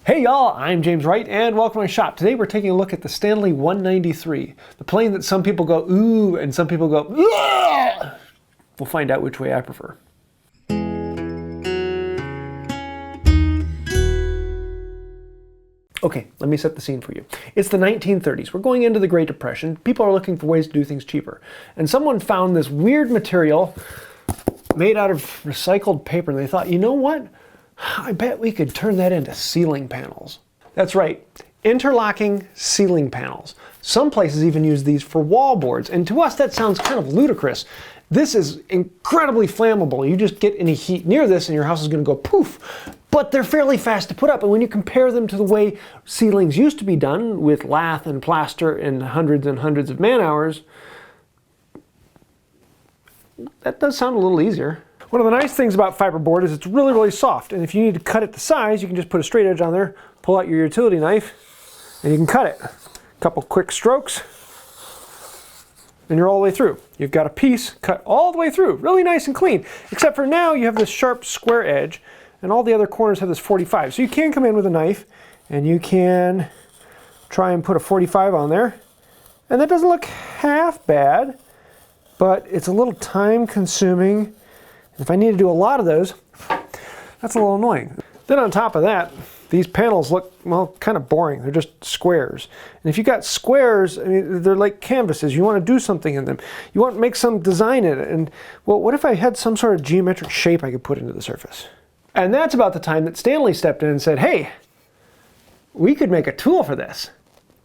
Hey y'all, I'm James Wright and welcome to my shop. Today we're taking a look at the Stanley 193, the plane that some people go ooh and some people go ugh. We'll find out which way I prefer. Okay, let me set the scene for you. It's the 1930s. We're going into the Great Depression. People are looking for ways to do things cheaper. And someone found this weird material made out of recycled paper and they thought, you know what? I bet we could turn that into ceiling panels. That's right, interlocking ceiling panels. Some places even use these for wall boards, and to us that sounds kind of ludicrous. This is incredibly flammable. You just get any heat near this and your house is going to go poof. But they're fairly fast to put up, and when you compare them to the way ceilings used to be done with lath and plaster and hundreds of man hours, that does sound a little easier. One of the nice things about fiberboard is it's really, really soft, and if you need to cut it to size, you can just put a straight edge on there, pull out your utility knife, and you can cut it. A couple quick strokes, and you're all the way through. You've got a piece cut all the way through, really nice and clean, except for now you have this sharp square edge, and all the other corners have this 45. So you can come in with a knife, and you can try and put a 45 on there, and that doesn't look half bad, but it's a little time consuming. If I need to do a lot of those, that's a little annoying. Then on top of that, these panels look, well, kind of boring. They're just squares. And if you got squares, I mean, they're like canvases. You want to do something in them. You want to make some design in it. And, well, what if I had some sort of geometric shape I could put into the surface? And that's about the time that Stanley stepped in and said, hey, we could make a tool for this.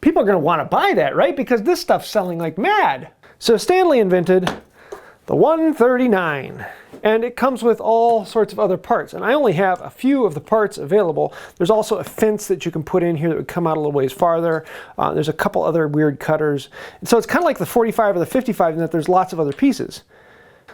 People are going to want to buy that, right? Because this stuff's selling like mad. So Stanley invented the 139. And it comes with all sorts of other parts. And I only have a few of the parts available. There's also a fence that you can put in here that would come out a little ways farther. There's a couple other weird cutters. And so it's kind of like the 45 or the 55 in that there's lots of other pieces.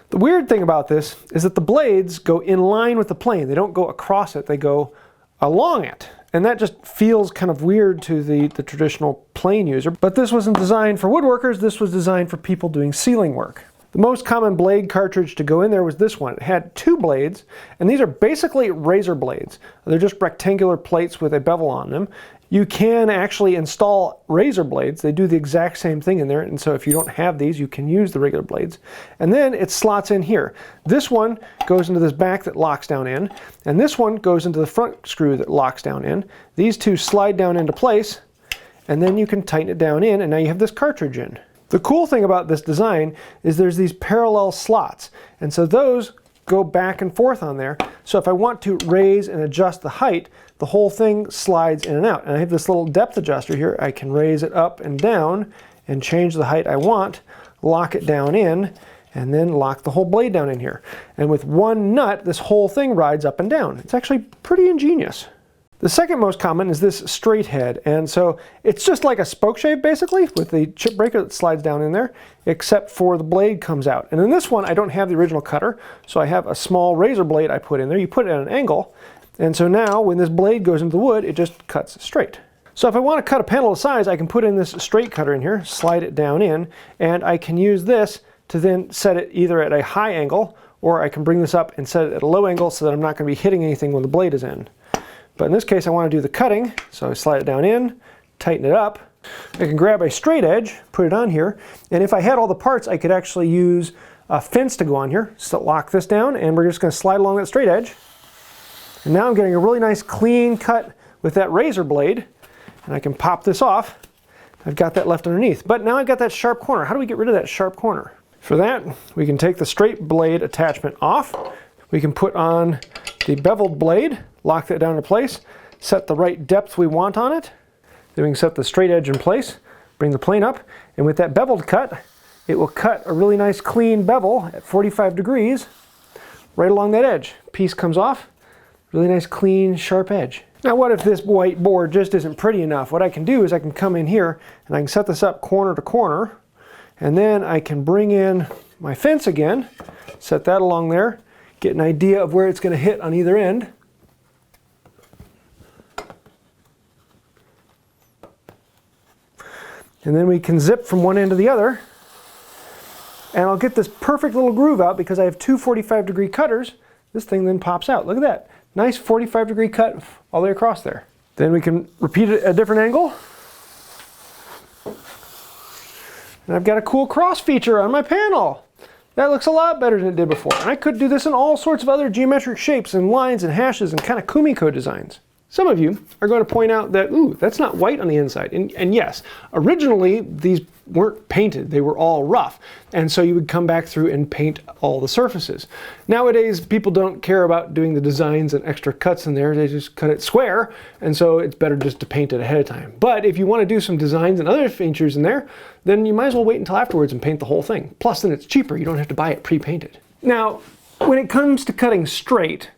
The weird thing about this is that the blades go in line with the plane. They don't go across it, they go along it. And that just feels kind of weird to the traditional plane user. But this wasn't designed for woodworkers, this was designed for people doing ceiling work. The most common blade cartridge to go in there was this one. It had two blades, and these are basically razor blades. They're just rectangular plates with a bevel on them. You can actually install razor blades. They do the exact same thing in there, and so if you don't have these, you can use the regular blades. And then it slots in here. This one goes into this back that locks down in, and this one goes into the front screw that locks down in. These two slide down into place, and then you can tighten it down in, and now you have this cartridge in. The cool thing about this design is there's these parallel slots, and so those go back and forth on there. So if I want to raise and adjust the height, the whole thing slides in and out. And I have this little depth adjuster here. I can raise it up and down and change the height I want, lock it down in, and then lock the whole blade down in here. And with one nut, this whole thing rides up and down. It's actually pretty ingenious. The second most common is this straight head, and so it's just like a spoke shave basically with the chip breaker that slides down in there, except for the blade comes out. And in this one I don't have the original cutter, so I have a small razor blade I put in there. You put it at an angle, and so now when this blade goes into the wood, it just cuts straight. So if I want to cut a panel of size, I can put in this straight cutter in here, slide it down in, and I can use this to then set it either at a high angle, or I can bring this up and set it at a low angle so that I'm not going to be hitting anything when the blade is in. But in this case, I want to do the cutting, so I slide it down in, tighten it up. I can grab a straight edge, put it on here, and if I had all the parts, I could actually use a fence to go on here. So lock this down, and we're just going to slide along that straight edge. And now I'm getting a really nice clean cut with that razor blade, and I can pop this off. I've got that left underneath. But now I've got that sharp corner. How do we get rid of that sharp corner? For that, we can take the straight blade attachment off. We can put on the beveled blade, lock that down into place, set the right depth we want on it. Then we can set the straight edge in place, bring the plane up, and with that beveled cut, it will cut a really nice clean bevel at 45 degrees right along that edge. Piece comes off, really nice clean sharp edge. Now what if this white board just isn't pretty enough? What I can do is I can come in here and I can set this up corner to corner, and then I can bring in my fence again, set that along there, get an idea of where it's going to hit on either end. And then we can zip from one end to the other. And I'll get this perfect little groove out because I have two 45-degree cutters. This thing then pops out. Look at that. Nice 45-degree cut all the way across there. Then we can repeat it at a different angle. And I've got a cool cross feature on my panel. That looks a lot better than it did before. And I could do this in all sorts of other geometric shapes and lines and hashes and kind of kumiko designs. Some of you are going to point out that, ooh, that's not white on the inside. And yes, originally these weren't painted. They were all rough. And so you would come back through and paint all the surfaces. Nowadays, people don't care about doing the designs and extra cuts in there. They just cut it square. And so it's better just to paint it ahead of time. But if you want to do some designs and other features in there, then you might as well wait until afterwards and paint the whole thing. Plus, then it's cheaper. You don't have to buy it pre-painted. Now, when it comes to cutting straight,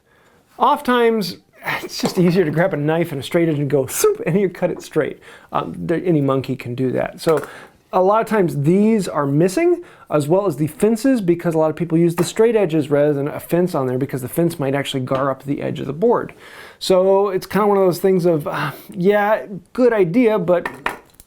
oftentimes it's just easier to grab a knife and a straight edge and go, swoop, and you cut it straight. Any monkey can do that. So a lot of times these are missing, as well as the fences, because a lot of people use the straight edges rather than a fence on there, because the fence might actually gar up the edge of the board. So it's kind of one of those things of, yeah, good idea, but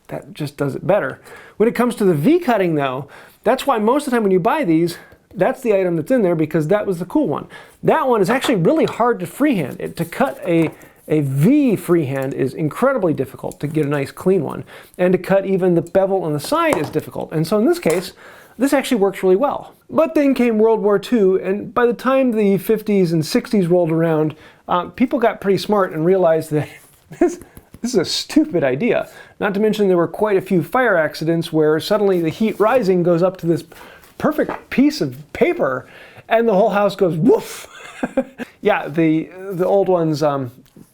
that just does it better. When it comes to the V-cutting though, that's why most of the time when you buy these, that's the item that's in there, because that was the cool one. That one is actually really hard to freehand. To cut a V freehand is incredibly difficult to get a nice clean one. And to cut even the bevel on the side is difficult. And so in this case, this actually works really well. But then came World War II, and by the time the 50s and 60s rolled around, people got pretty smart and realized that this is a stupid idea. Not to mention there were quite a few fire accidents where suddenly the heat rising goes up to this perfect piece of paper and the whole house goes woof. Yeah, the old ones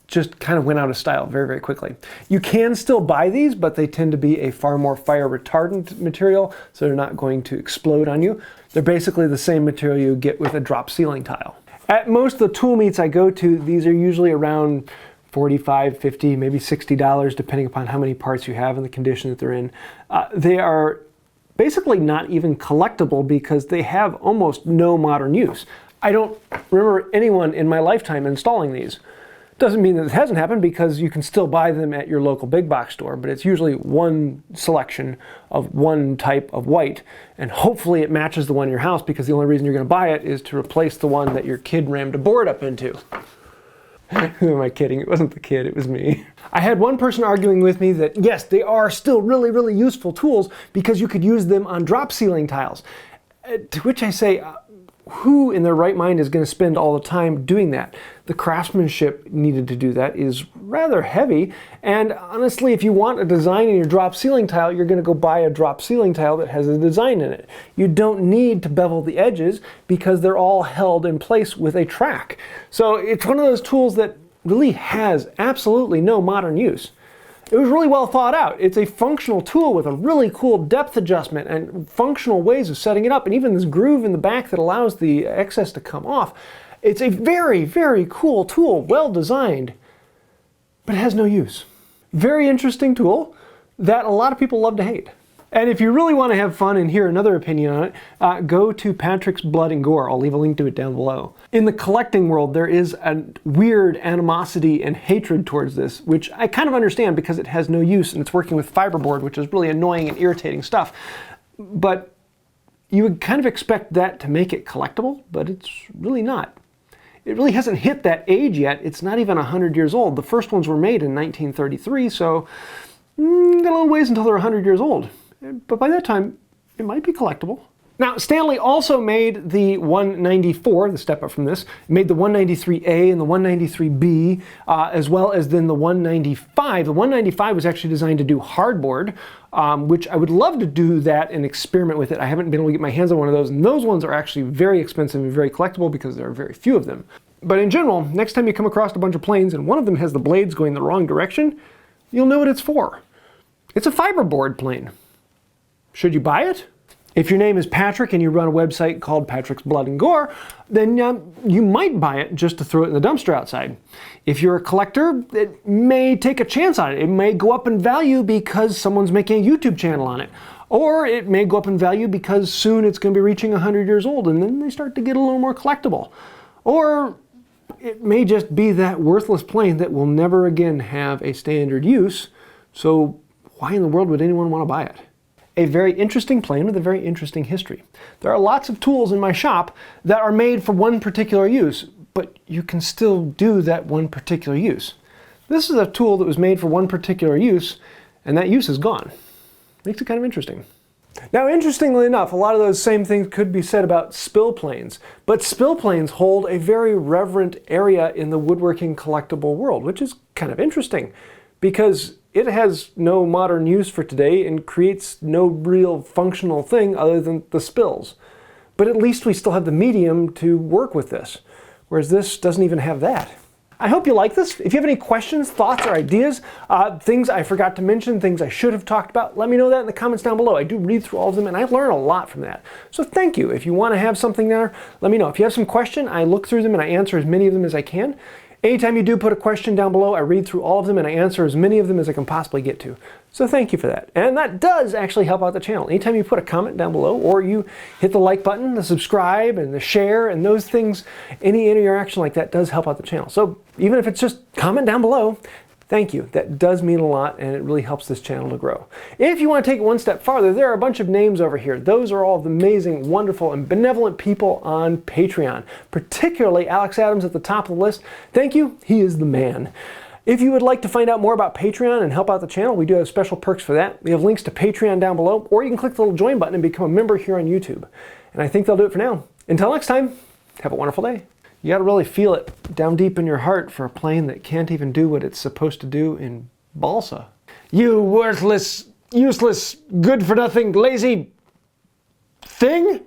just kind of went out of style very, very quickly. You can still buy these, but they tend to be a far more fire retardant material, so they're not going to explode on you. They're basically the same material you get with a drop ceiling tile. At most of the tool meets I go to, these are usually around $45, $50, maybe $60, depending upon how many parts you have and the condition that they're in. They are basically not even collectible because they have almost no modern use. I don't remember anyone in my lifetime installing these. Doesn't mean that it hasn't happened, because you can still buy them at your local big box store, but it's usually one selection of one type of white, and hopefully it matches the one in your house, because the only reason you're going to buy it is to replace the one that your kid rammed a board up into. Who am I kidding? It wasn't the kid, it was me. I had one person arguing with me that yes, they are still really, really useful tools because you could use them on drop ceiling tiles. To which I say, who in their right mind is going to spend all the time doing that? The craftsmanship needed to do that is rather heavy, and honestly, if you want a design in your drop ceiling tile, you're going to go buy a drop ceiling tile that has a design in it. You don't need to bevel the edges because they're all held in place with a track. So it's one of those tools that really has absolutely no modern use. It was really well thought out. It's a functional tool with a really cool depth adjustment and functional ways of setting it up, and even this groove in the back that allows the excess to come off. It's a very, very cool tool, well designed, but it has no use. Very interesting tool that a lot of people love to hate. And if you really want to have fun and hear another opinion on it, go to Patrick's Blood and Gore. I'll leave a link to it down below. In the collecting world, there is a weird animosity and hatred towards this, which I kind of understand because it has no use and it's working with fiberboard, which is really annoying and irritating stuff. But you would kind of expect that to make it collectible, but it's really not. It really hasn't hit that age yet. It's not even 100 years old. The first ones were made in 1933, so got a little ways until they're 100 years old. But by that time, it might be collectible. Now, Stanley also made the 194, the step up from this, made the 193A and the 193B, as well as then the 195. The 195 was actually designed to do hardboard, which I would love to do that and experiment with it. I haven't been able to get my hands on one of those, and those ones are actually very expensive and very collectible because there are very few of them. But in general, next time you come across a bunch of planes and one of them has the blades going the wrong direction, you'll know what it's for. It's a fiberboard plane. Should you buy it? If your name is Patrick and you run a website called Patrick's Blood and Gore, then you might buy it just to throw it in the dumpster outside. If you're a collector, it may take a chance on it. It may go up in value because someone's making a YouTube channel on it. Or it may go up in value because soon it's going to be reaching 100 years old and then they start to get a little more collectible. Or it may just be that worthless plane that will never again have a standard use. So why in the world would anyone want to buy it? A very interesting plane with a very interesting history. There are lots of tools in my shop that are made for one particular use, but you can still do that one particular use. This is a tool that was made for one particular use, and that use is gone. Makes it kind of interesting. Now, interestingly enough, a lot of those same things could be said about spill planes, but spill planes hold a very reverent area in the woodworking collectible world, which is kind of interesting because it has no modern use for today and creates no real functional thing other than the spills. But at least we still have the medium to work with this, whereas this doesn't even have that. I hope you like this. If you have any questions, thoughts, or ideas, things I forgot to mention, things I should have talked about, let me know that in the comments down below. I do read through all of them and I learn a lot from that. So thank you. If you want to have something there, let me know. If you have some question, I look through them and I answer as many of them as I can. Anytime you do put a question down below, I read through all of them and I answer as many of them as I can possibly get to. So thank you for that. And that does actually help out the channel. Anytime you put a comment down below or you hit the like button, the subscribe and the share and those things, any interaction like that does help out the channel. So even if it's just comment down below, thank you. That does mean a lot and it really helps this channel to grow. If you want to take it one step farther, there are a bunch of names over here. Those are all the amazing, wonderful, and benevolent people on Patreon, particularly Alex Adams at the top of the list. Thank you. He is the man. If you would like to find out more about Patreon and help out the channel, we do have special perks for that. We have links to Patreon down below, or you can click the little join button and become a member here on YouTube. And I think they'll do it for now. Until next time, have a wonderful day. You gotta really feel it down deep in your heart for a plane that can't even do what it's supposed to do in balsa. You worthless, useless, good-for-nothing, lazy thing?